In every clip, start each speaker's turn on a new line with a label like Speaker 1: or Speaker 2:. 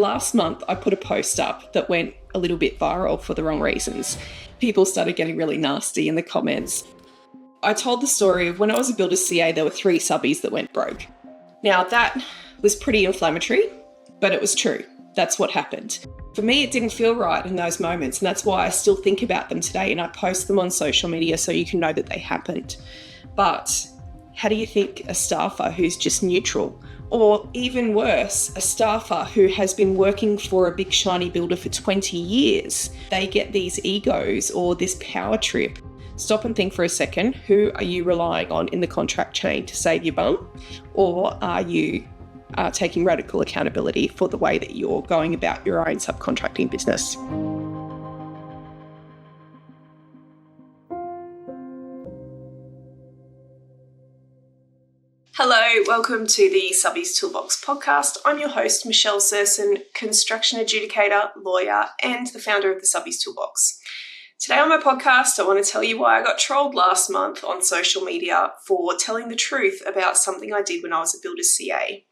Speaker 1: last month I put a post up that went a little bit viral for the wrong reasons. People started getting really nasty in the comments. I told the story of when I was a builder CA, there were 3 subbies that went broke. Now that was pretty inflammatory, but it was true. That's what happened. For me, it didn't feel right in those moments, and that's why I still think about them today and I post them on social media so you can know that they happened. But how do you think a staffer who's just neutral, or even worse, a staffer who has been working for a big shiny builder for 20 years, they get these egos or this power trip? Stop and think for a second. Who are you relying on in the contract chain to save your bum? Or are you taking radical accountability for the way that you're going about your own subcontracting business? Hello, welcome to the Subbies Toolbox Podcast. I'm your host, Michelle Cirson, construction adjudicator, lawyer, and the founder of the Subbies Toolbox. Today on my podcast, I want to tell you why I got trolled last month on social media for telling the truth about something I did when I was a builder's CA.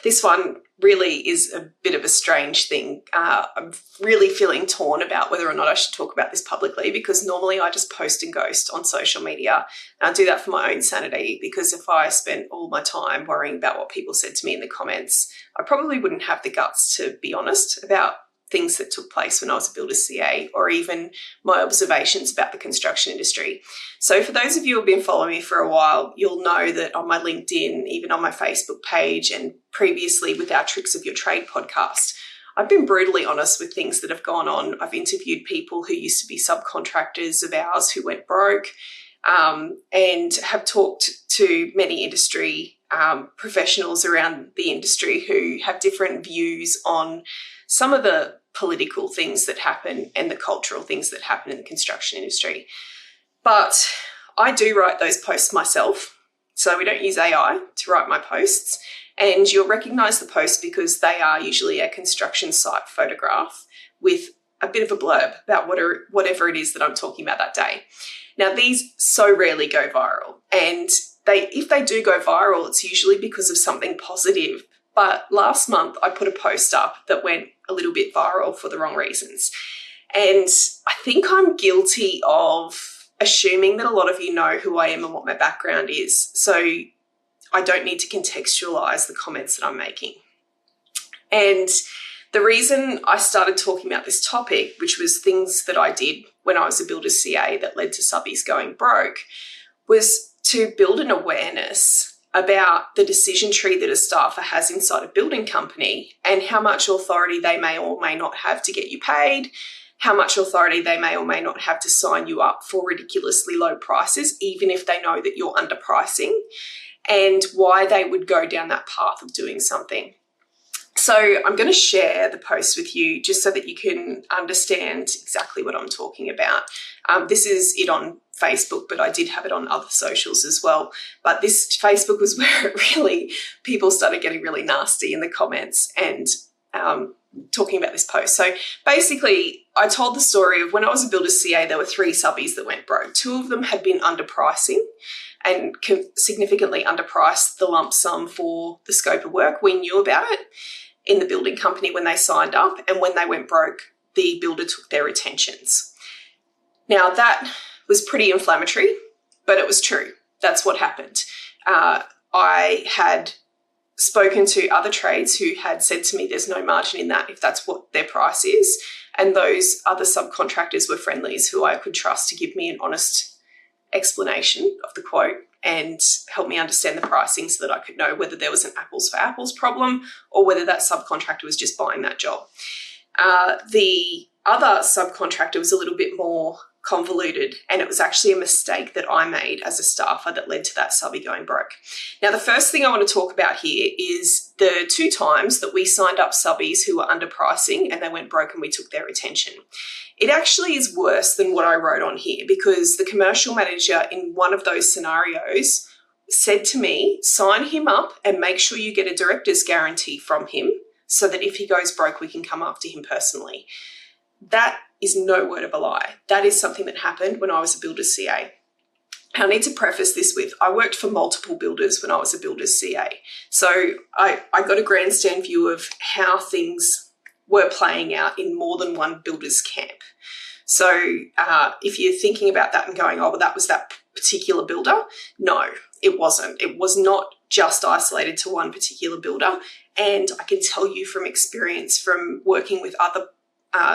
Speaker 1: This one really is a bit of a strange thing. I'm really feeling torn about whether or not I should talk about this publicly, because normally I just post and ghost on social media. And I do that for my own sanity, because if I spent all my time worrying about what people said to me in the comments, I probably wouldn't have the guts to be honest about things that took place when I was a builder's CA, or even my observations about the construction industry. So for those of you who have been following me for a while, you'll know that on my LinkedIn, even on my Facebook page, and previously with our Tricks of Your Trade podcast, I've been brutally honest with things that have gone on. I've interviewed people who used to be subcontractors of ours who went broke, and have talked to many industry professionals around the industry who have different views on some of the political things that happen and the cultural things that happen in the construction industry. But I do write those posts myself, so we don't use AI to write my posts, and you'll recognise the posts because they are usually a construction site photograph with a bit of a blurb about whatever it is that I'm talking about that day. Now, these so rarely go viral, and if they do go viral, it's usually because of something positive. But last month I put a post up that went a little bit viral for the wrong reasons. And I think I'm guilty of assuming that a lot of you know who I am and what my background is. So I don't need to contextualize the comments that I'm making. And the reason I started talking about this topic, which was things that I did when I was a builder's CA that led to subbies going broke, was to build an awareness about the decision tree that a staffer has inside a building company and how much authority they may or may not have to get you paid, how much authority they may or may not have to sign you up for ridiculously low prices, even if they know that you're underpricing, and why they would go down that path of doing something. So I'm going to share the post with you just so that you can understand exactly what I'm talking about. This is it on Facebook, but I did have it on other socials as well. But this Facebook was where it really, people started getting really nasty in the comments and talking about this post. So basically, I told the story of when I was a builder's CA, there were 3 subbies that went broke. 2 of them had been underpricing and significantly underpriced the lump sum for the scope of work. We knew about it in the building company when they signed up, and when they went broke, the builder took their retentions. Now that was pretty inflammatory, but it was true. That's what happened. I had spoken to other trades who had said to me there's no margin in that if that's what their price is, and those other subcontractors were friendlies who I could trust to give me an honest explanation of the quote and help me understand the pricing so that I could know whether there was an apples for apples problem or whether that subcontractor was just buying that job. The other subcontractor was a little bit more convoluted, and it was actually a mistake that I made as a staffer that led to that subbie going broke. Now, the first thing I want to talk about here is the 2 times that we signed up subbies who were underpricing and they went broke and we took their retention. It actually is worse than what I wrote on here, because the commercial manager in one of those scenarios said to me, sign him up and make sure you get a director's guarantee from him so that if he goes broke, we can come after him personally. That is no word of a lie. That is something that happened when I was a builder's CA. I need to preface this with, I worked for multiple builders when I was a builder's CA. So I got a grandstand view of how things were playing out in more than one builder's camp. So if you're thinking about that and going, oh, well, that was that particular builder. No, it wasn't. It was not just isolated to one particular builder. And I can tell you from experience from working with other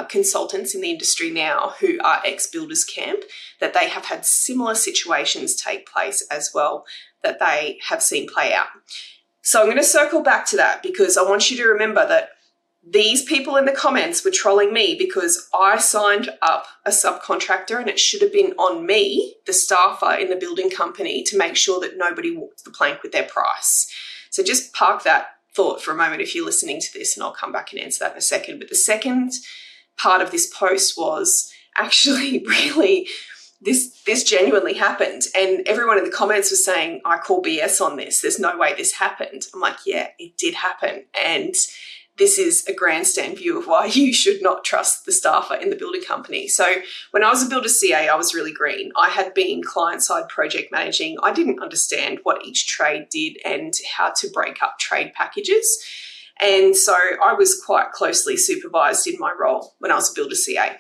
Speaker 1: consultants in the industry now who are ex-builders camp, that they have had similar situations take place as well that they have seen play out. So I'm going to circle back to that because I want you to remember that these people in the comments were trolling me because I signed up a subcontractor and it should have been on me, the staffer in the building company, to make sure that nobody walked the plank with their price. So just park that thought for a moment if you're listening to this, and I'll come back and answer that in a second. But the second part of this post was actually really, this genuinely happened. And everyone in the comments was saying, I call BS on this. There's no way this happened. I'm like, yeah, it did happen. And this is a grandstand view of why you should not trust the staffer in the building company. So when I was a builder CA, I was really green. I had been client-side project managing. I didn't understand what each trade did and how to break up trade packages. And so I was quite closely supervised in my role when I was a builder CA,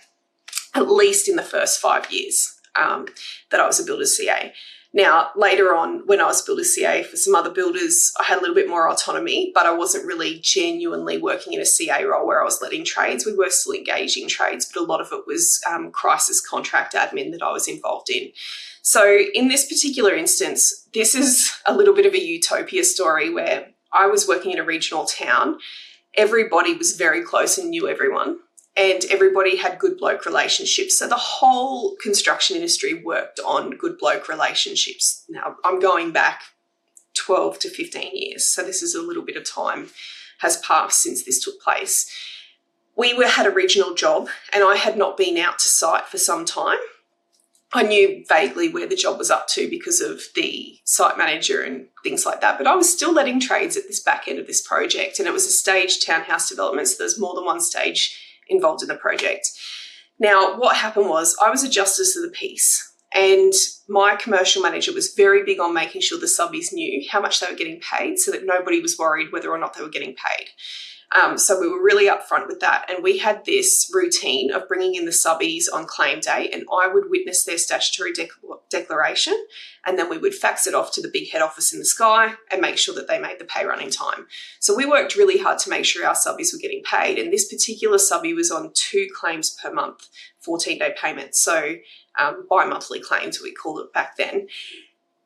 Speaker 1: at least in the first 5 years that I was a builder CA. Now, later on, when I was builder CA for some other builders, I had a little bit more autonomy, but I wasn't really genuinely working in a CA role where I was letting trades. We were still engaging trades, but a lot of it was crisis contract admin that I was involved in. So in this particular instance, this is a little bit of a utopia story where I was working in a regional town. Everybody was very close and knew everyone. And everybody had good bloke relationships. So the whole construction industry worked on good bloke relationships. Now, I'm going back 12 to 15 years. So this is a little bit of time has passed since this took place. We had a regional job and I had not been out to site for some time. I knew vaguely where the job was up to because of the site manager and things like that, but I was still letting trades at this back end of this project, and it was a staged townhouse development, so there's more than one stage involved in the project. Now, what happened was I was a justice of the peace, and my commercial manager was very big on making sure the subbies knew how much they were getting paid so that nobody was worried whether or not they were getting paid. So we were really upfront with that, and we had this routine of bringing in the subbies on claim day, and I would witness their statutory declaration, and then we would fax it off to the big head office in the sky and make sure that they made the pay run in time. So we worked really hard to make sure our subbies were getting paid, and this particular subbie was on 2 claims per month, 14-day payments, so bi-monthly claims we called it back then.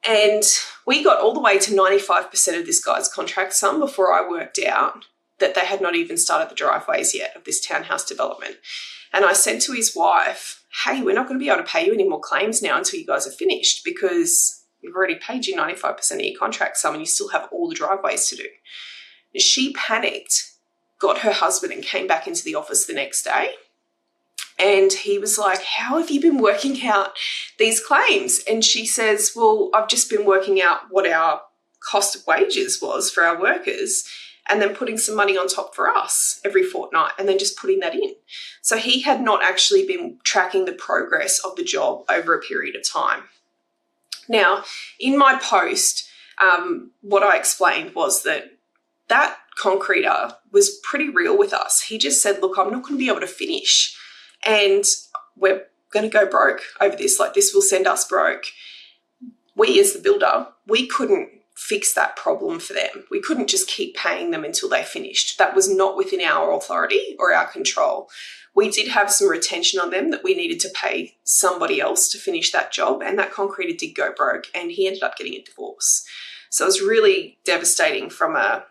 Speaker 1: And we got all the way to 95% of this guy's contract sum before I worked out that they had not even started the driveways yet of this townhouse development. And I said to his wife, hey, we're not going to be able to pay you any more claims now until you guys are finished because we've already paid you 95% of your contract sum and you still have all the driveways to do. She panicked, got her husband and came back into the office the next day. And he was like, how have you been working out these claims? And she says, well, I've just been working out what our cost of wages was for our workers and then putting some money on top for us every fortnight and then just putting that in. So he had not actually been tracking the progress of the job over a period of time. Now, in my post, what I explained was that concreter was pretty real with us. He just said, look, I'm not going to be able to finish and we're going to go broke over this. Like, this will send us broke. We as the builder, we couldn't fix that problem for them. We couldn't just keep paying them until they finished. That was not within our authority or our control. We did have some retention on them that we needed to pay somebody else to finish that job, and that concreter did go broke and he ended up getting a divorce. So it was really devastating from a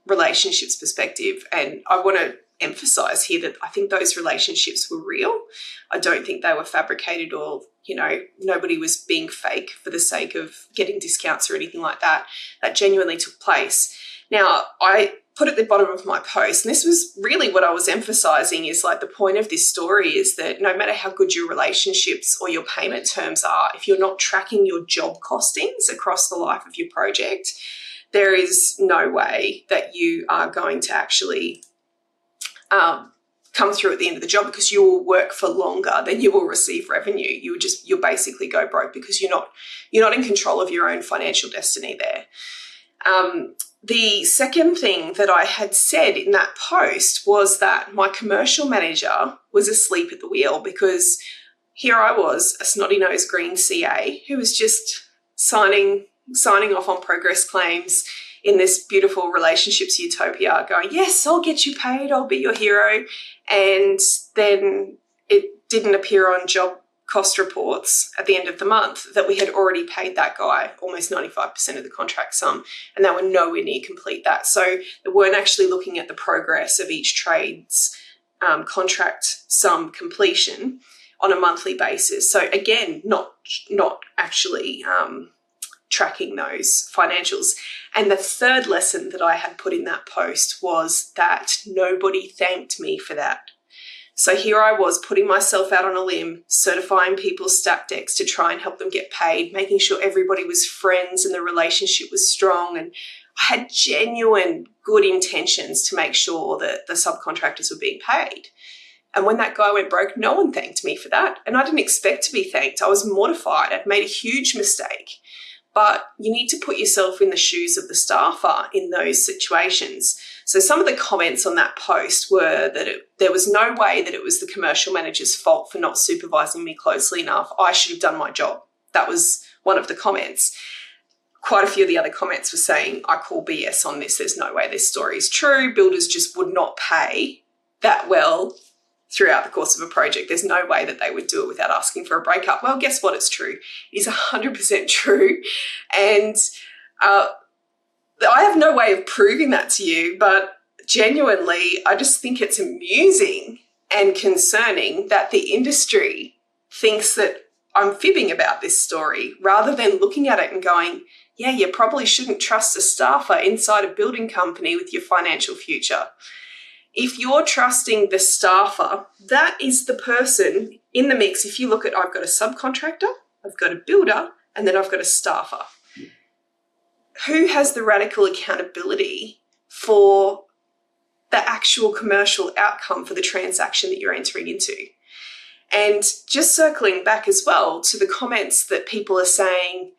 Speaker 1: relationships perspective, and I want to emphasize here that I think those relationships were real. I don't think they were fabricated or, nobody was being fake for the sake of getting discounts or anything like that. That genuinely took place. Now, I put at the bottom of my post, and this was really what I was emphasizing, is like the point of this story is that no matter how good your relationships or your payment terms are, if you're not tracking your job costings across the life of your project, there is no way that you are going to actually come through at the end of the job, because you will work for longer than you will receive revenue. You'll basically go broke because you're not in control of your own financial destiny there. The second thing that I had said in that post was that my commercial manager was asleep at the wheel, because here I was, a snotty-nosed green CA who was just signing off on progress claims in this beautiful relationships utopia, going, yes, I'll get you paid, I'll be your hero. And then it didn't appear on job cost reports at the end of the month that we had already paid that guy almost 95% of the contract sum, and they were nowhere near complete that. So they weren't actually looking at the progress of each trade's contract sum completion on a monthly basis. So again, not actually tracking those financials. And the third lesson that I had put in that post was that nobody thanked me for that. So here I was putting myself out on a limb, certifying people's stat decks to try and help them get paid, making sure everybody was friends and the relationship was strong. And I had genuine good intentions to make sure that the subcontractors were being paid. And when that guy went broke, no one thanked me for that. And I didn't expect to be thanked. I was mortified. I'd made a huge mistake. But you need to put yourself in the shoes of the staffer in those situations. So some of the comments on that post were that there was no way that it was the commercial manager's fault for not supervising me closely enough. I should have done my job. That was one of the comments. Quite a few of the other comments were saying, I call BS on this. There's no way this story is true. Builders just would not pay that well throughout the course of a project. There's no way that they would do it without asking for a breakup. Well, guess what? It's true. It is 100% true. And I have no way of proving that to you, but genuinely, I just think it's amusing and concerning that the industry thinks that I'm fibbing about this story, rather than looking at it and going, yeah, you probably shouldn't trust a staffer inside a building company with your financial future. If you're trusting the staffer, that is the person in the mix. If you look at, I've got a subcontractor, I've got a builder, and then I've got a staffer. Who has the radical accountability for the actual commercial outcome for the transaction that you're entering into? And just circling back as well to the comments that people are saying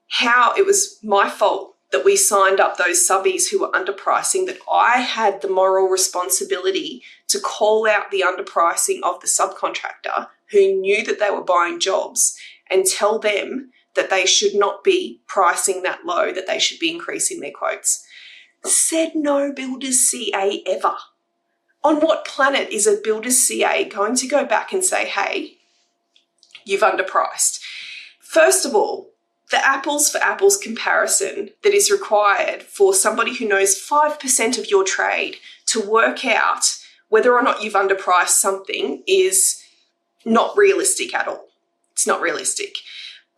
Speaker 1: how it was my fault that we signed up those subbies who were underpricing, that I had the moral responsibility to call out the underpricing of the subcontractor who knew that they were buying jobs and tell them that they should not be pricing that low, that they should be increasing their quotes. Said no builder's CA ever. On what planet is a builder's CA going to go back and say, hey, you've underpriced? First of all, the apples for apples comparison that is required for somebody who knows 5% of your trade to work out whether or not you've underpriced something is not realistic at all. It's not realistic.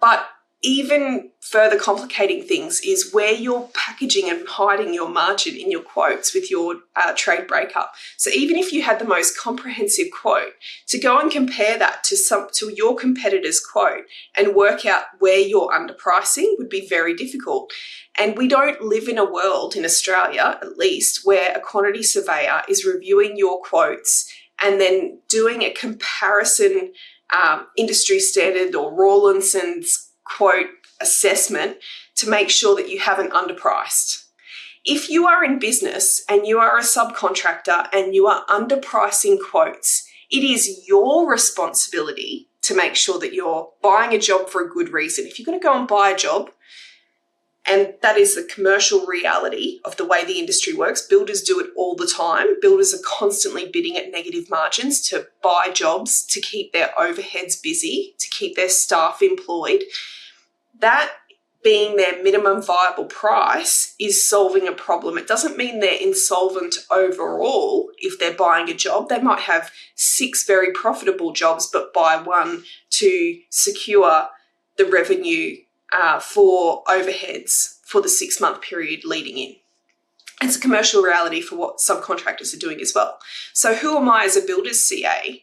Speaker 1: But even further complicating things is where you're packaging and hiding your margin in your quotes with your trade breakup. So even if you had the most comprehensive quote, to go and compare that to your competitor's quote and work out where you're underpricing would be very difficult. And we don't live in a world, in Australia at least, where a quantity surveyor is reviewing your quotes and then doing a comparison industry standard or Rawlinson's quote assessment to make sure that you haven't underpriced. If you are in business and you are a subcontractor and you are underpricing quotes, it is your responsibility to make sure that you're buying a job for a good reason. If you're going to go and buy a job, and that is the commercial reality of the way the industry works, builders do it all the time. Builders are constantly bidding at negative margins to buy jobs, to keep their overheads busy, to keep their staff employed. That being their minimum viable price is solving a problem. It doesn't mean they're insolvent overall if they're buying a job. They might have 6 very profitable jobs, but buy one to secure the revenue for overheads for the 6-month period leading in. It's a commercial reality for what subcontractors are doing as well. So who am I as a builder's CA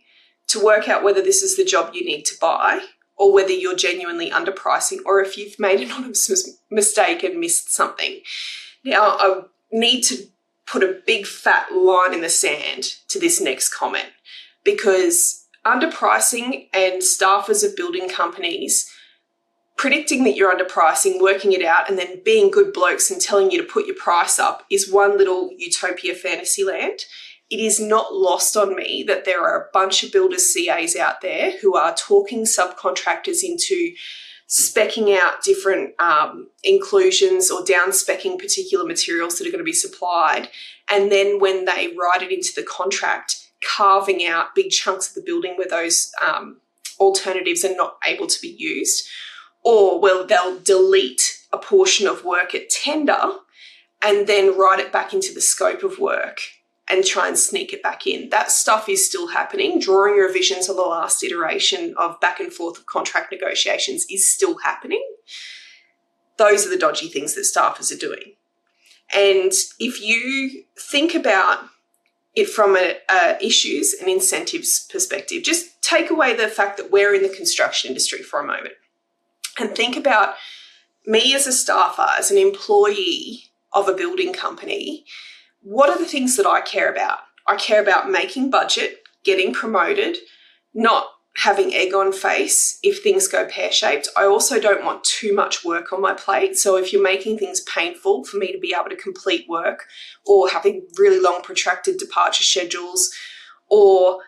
Speaker 1: to work out whether this is the job you need to buy, or whether you're genuinely underpricing, or if you've made an honest mistake and missed something? Now, I need to put a big fat line in the sand to this next comment, because underpricing and staffers of building companies predicting that you're underpricing, working it out, and then being good blokes and telling you to put your price up is one little utopia fantasy land. It is not lost on me that there are a bunch of builders CAs out there who are talking subcontractors into speccing out different inclusions or down-speccing particular materials that are going to be supplied. And then when they write it into the contract, carving out big chunks of the building where those alternatives are not able to be used. Or, well, they'll delete a portion of work at tender and then write it back into the scope of work and try and sneak it back in. That stuff is still happening. Drawing revisions on the last iteration of back and forth of contract negotiations is still happening. Those are the dodgy things that staffers are doing. And if you think about it from a issues and incentives perspective, just take away the fact that we're in the construction industry for a moment. And think about me as a staffer, as an employee of a building company. What are the things that I care about? I care about making budget, getting promoted, not having egg on face if things go pear-shaped. I also don't want too much work on my plate. So if you're making things painful for me to be able to complete work, or having really long protracted departure schedules, or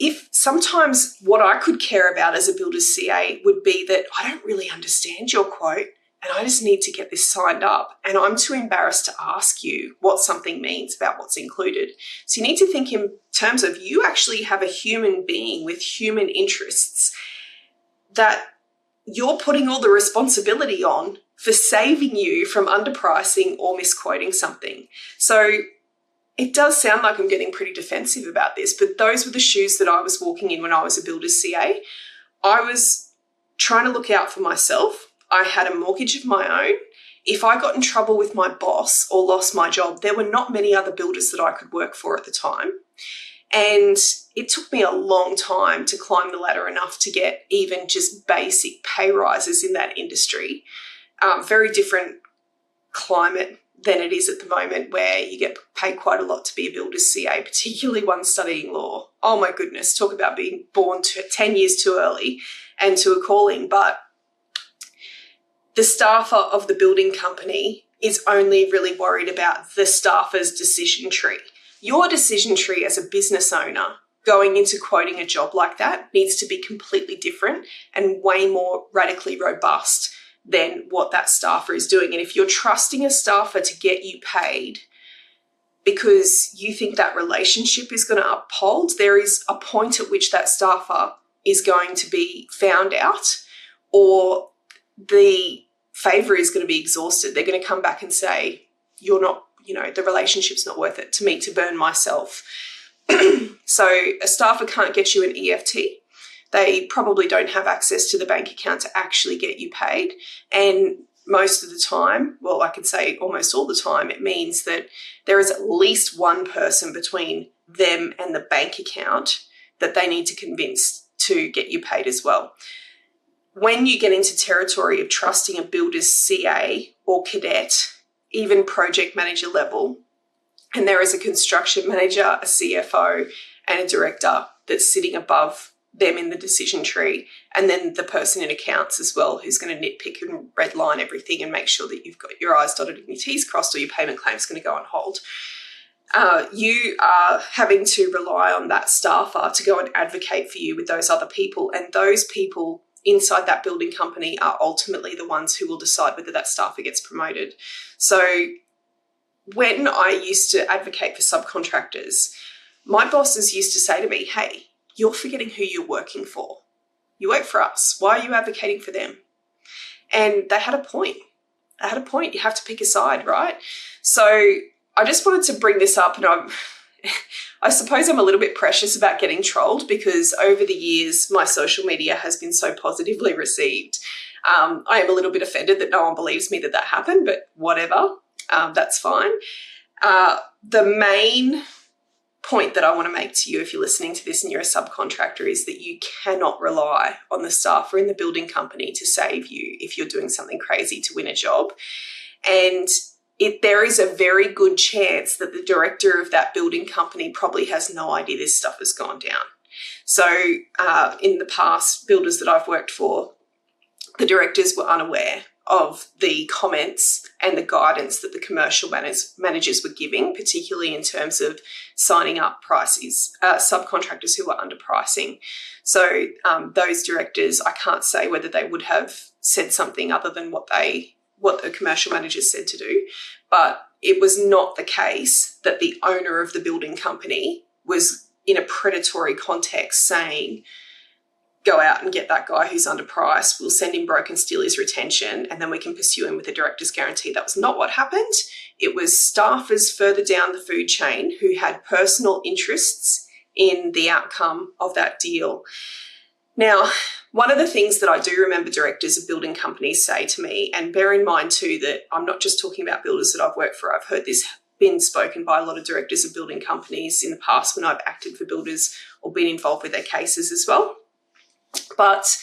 Speaker 1: if sometimes what I could care about as a builder's CA would be that I don't really understand your quote and I just need to get this signed up and I'm too embarrassed to ask you what something means about what's included. So you need to think in terms of you actually have a human being with human interests that you're putting all the responsibility on for saving you from underpricing or misquoting something. So it does sound like I'm getting pretty defensive about this, but those were the shoes that I was walking in when I was a builder's CA. I was trying to look out for myself. I had a mortgage of my own. If I got in trouble with my boss or lost my job, there were not many other builders that I could work for at the time. And it took me a long time to climb the ladder enough to get even just basic pay rises in that industry. Very different climate than it is at the moment, where you get paid quite a lot to be a builder's CA, particularly one studying law. Oh my goodness, talk about being born 10 years too early and to a calling. But the staffer of the building company is only really worried about the staffer's decision tree. Your decision tree as a business owner going into quoting a job like that needs to be completely different and way more radically robust than what that staffer is doing. And if you're trusting a staffer to get you paid because you think that relationship is going to uphold, there is a point at which that staffer is going to be found out, or the favour is going to be exhausted. They're going to come back and say, you're not, the relationship's not worth it to me to burn myself. So a staffer can't get you an EFT. They probably don't have access to the bank account to actually get you paid. And most of the time, well, I could say almost all the time, it means that there is at least one person between them and the bank account that they need to convince to get you paid as well. When you get into territory of trusting a builder's CA or cadet, even project manager level, and there is a construction manager, a CFO, and a director that's sitting above them in the decision tree, and then the person in accounts as well who's going to nitpick and redline everything and make sure that you've got your I's dotted and your T's crossed, or your payment claim is going to go on hold. You are having to rely on that staffer to go and advocate for you with those other people, and those people inside that building company are ultimately the ones who will decide whether that staffer gets promoted. So when I used to advocate for subcontractors, my bosses used to say to me, hey, you're forgetting who you're working for. You work for us. Why are you advocating for them? And they had a point. You have to pick a side, right? So I just wanted to bring this up, and I suppose I'm a little bit precious about getting trolled, because over the years, my social media has been so positively received. I am a little bit offended that no one believes me that happened, but whatever, that's fine. The main point that I want to make to you, if you're listening to this and you're a subcontractor, is that you cannot rely on the staffer in the building company to save you if you're doing something crazy to win a job. And there is a very good chance that the director of that building company probably has no idea this stuff has gone down. So in the past, builders that I've worked for, the directors were unaware of the comments and the guidance that the commercial managers were giving, particularly in terms of signing up prices, subcontractors who were underpricing. So those directors, I can't say whether they would have said something other than what the commercial managers said to do, but it was not the case that the owner of the building company was in a predatory context saying, go out and get that guy who's underpriced, we'll send him broke and steal his retention, and then we can pursue him with a director's guarantee. That was not what happened. It was staffers further down the food chain who had personal interests in the outcome of that deal. Now, one of the things that I do remember directors of building companies say to me, and bear in mind too that I'm not just talking about builders that I've worked for, I've heard this been spoken by a lot of directors of building companies in the past when I've acted for builders or been involved with their cases as well. But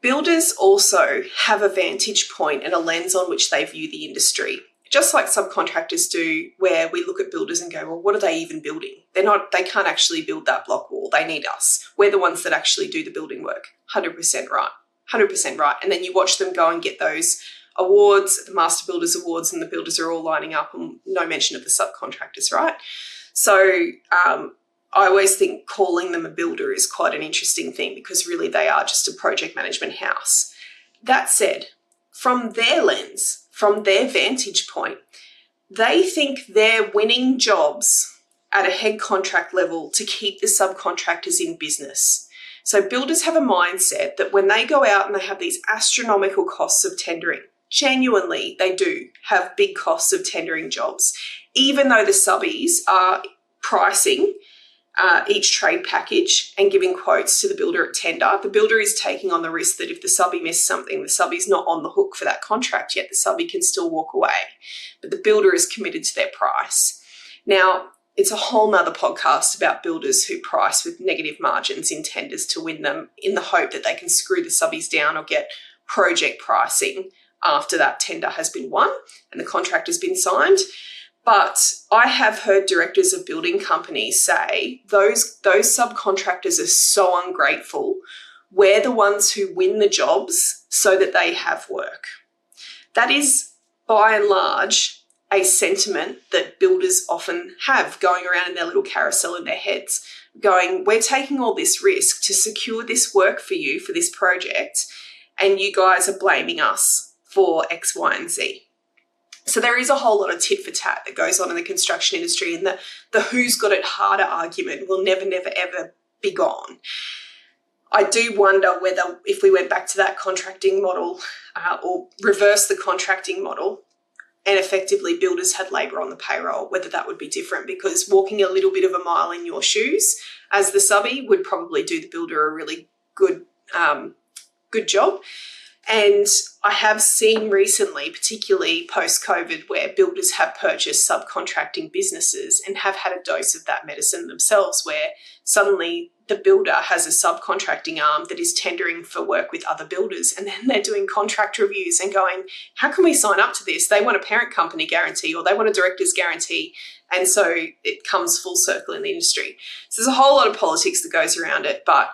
Speaker 1: builders also have a vantage point and a lens on which they view the industry, just like subcontractors do, where we look at builders and go, well, what are they even building? They can't actually build that block wall. They need us. We're the ones that actually do the building work. 100% right. 100% right. And then you watch them go and get those awards, the Master Builders Awards, and the builders are all lining up, and no mention of the subcontractors, right? So I always think calling them a builder is quite an interesting thing, because really they are just a project management house. That said, from their lens, from their vantage point, they think they're winning jobs at a head contract level to keep the subcontractors in business. So builders have a mindset that when they go out and they have these astronomical costs of tendering, genuinely they do have big costs of tendering jobs, even though the subbies are pricing each trade package and giving quotes to the builder at tender. The builder is taking on the risk that if the subbie missed something, the subbie's not on the hook for that contract, yet the subbie can still walk away. But the builder is committed to their price. Now, it's a whole nother podcast about builders who price with negative margins in tenders to win them in the hope that they can screw the subbies down or get project pricing after that tender has been won and the contract has been signed. But I have heard directors of building companies say those subcontractors are so ungrateful. We're the ones who win the jobs so that they have work. That is, by and large, a sentiment that builders often have going around in their little carousel in their heads, going, we're taking all this risk to secure this work for you for this project, and you guys are blaming us for X, Y, and Z. So there is a whole lot of tit for tat that goes on in the construction industry, and the who's got it harder argument will never, ever be gone. I do wonder whether if we went back to that contracting model or reverse the contracting model and effectively builders had labour on the payroll, whether that would be different, because walking a little bit of a mile in your shoes as the subbie would probably do the builder a really good job. And I have seen recently, particularly post-COVID, where builders have purchased subcontracting businesses and have had a dose of that medicine themselves, where suddenly the builder has a subcontracting arm that is tendering for work with other builders, and then they're doing contract reviews and going, how can we sign up to this? They want a parent company guarantee or they want a director's guarantee. And so it comes full circle in the industry. So there's a whole lot of politics that goes around it, but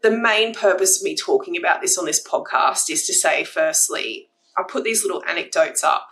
Speaker 1: the main purpose of me talking about this on this podcast is to say, firstly, I put these little anecdotes up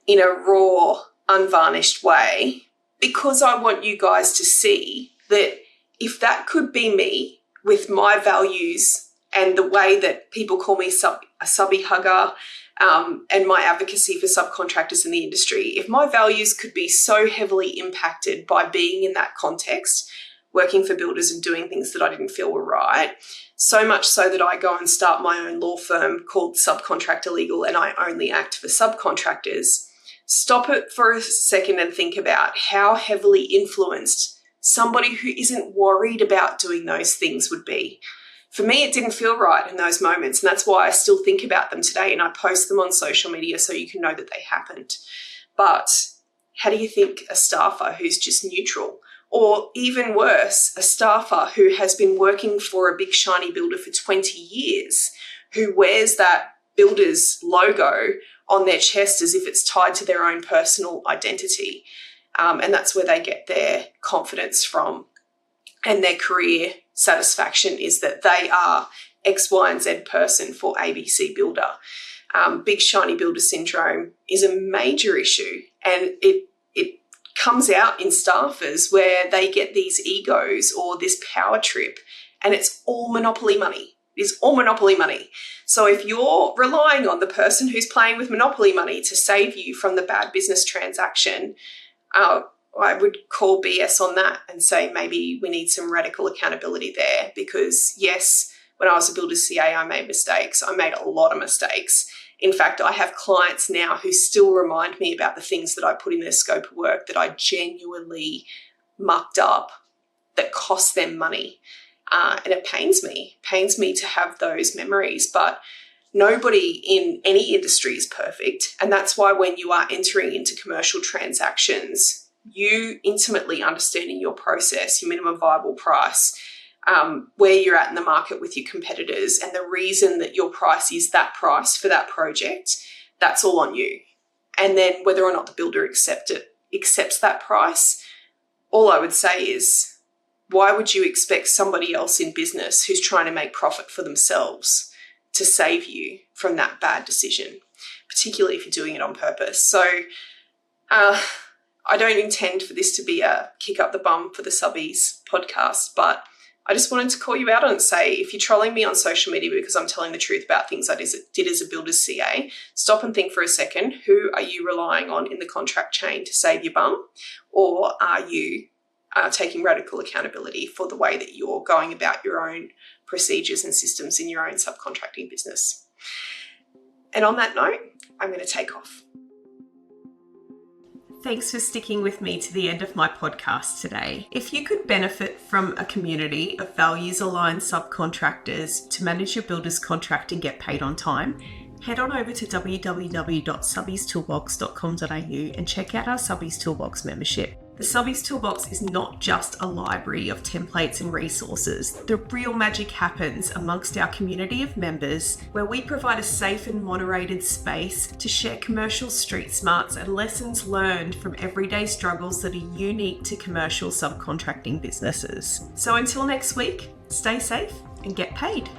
Speaker 1: in a raw, unvarnished way because I want you guys to see that if that could be me with my values and the way that people call me a subbie hugger and my advocacy for subcontractors in the industry, if my values could be so heavily impacted by being in that context, working for builders and doing things that I didn't feel were right, so much so that I go and start my own law firm called Subcontractor Legal, and I only act for subcontractors. Stop it for a second and think about how heavily influenced somebody who isn't worried about doing those things would be. For me, it didn't feel right in those moments, and that's why I still think about them today, and I post them on social media so you can know that they happened. But how do you think a staffer who's just neutral, or even worse, a staffer who has been working for a big shiny builder for 20 years, who wears that builder's logo on their chest as if it's tied to their own personal identity. And that's where they get their confidence from, and their career satisfaction is that they are X, Y, and Z person for ABC Builder. Big shiny builder syndrome is a major issue, and it comes out in staffers where they get these egos or this power trip, and it's all monopoly money. It is all monopoly money. So if you're relying on the person who's playing with monopoly money to save you from the bad business transaction, I would call BS on that and say maybe we need some radical accountability there, because yes, when I was a builder CA, I made mistakes. I made a lot of mistakes. In fact, I have clients now who still remind me about the things that I put in their scope of work that I genuinely mucked up that cost them money. And it pains me to have those memories, but nobody in any industry is perfect. And that's why when you are entering into commercial transactions, you intimately understanding your process, your minimum viable price, where you're at in the market with your competitors, and the reason that your price is that price for that project, that's all on you. And then whether or not the builder accepts that price, all I would say is, why would you expect somebody else in business who's trying to make profit for themselves to save you from that bad decision, particularly if you're doing it on purpose? So I don't intend for this to be a kick up the bum for the Subbies podcast, but I just wanted to call you out and say, if you're trolling me on social media because I'm telling the truth about things I did as a builder's CA, stop and think for a second. Who are you relying on in the contract chain to save your bum? Or are you taking radical accountability for the way that you're going about your own procedures and systems in your own subcontracting business? And on that note, I'm going to take off. Thanks for sticking with me to the end of my podcast today. If you could benefit from a community of values-aligned subcontractors to manage your builder's contract and get paid on time, head on over to www.subbiestoolbox.com.au and check out our Subbies Toolbox membership. The Subbies Toolbox is not just a library of templates and resources. The real magic happens amongst our community of members, where we provide a safe and moderated space to share commercial street smarts and lessons learned from everyday struggles that are unique to commercial subcontracting businesses. So until next week, stay safe and get paid.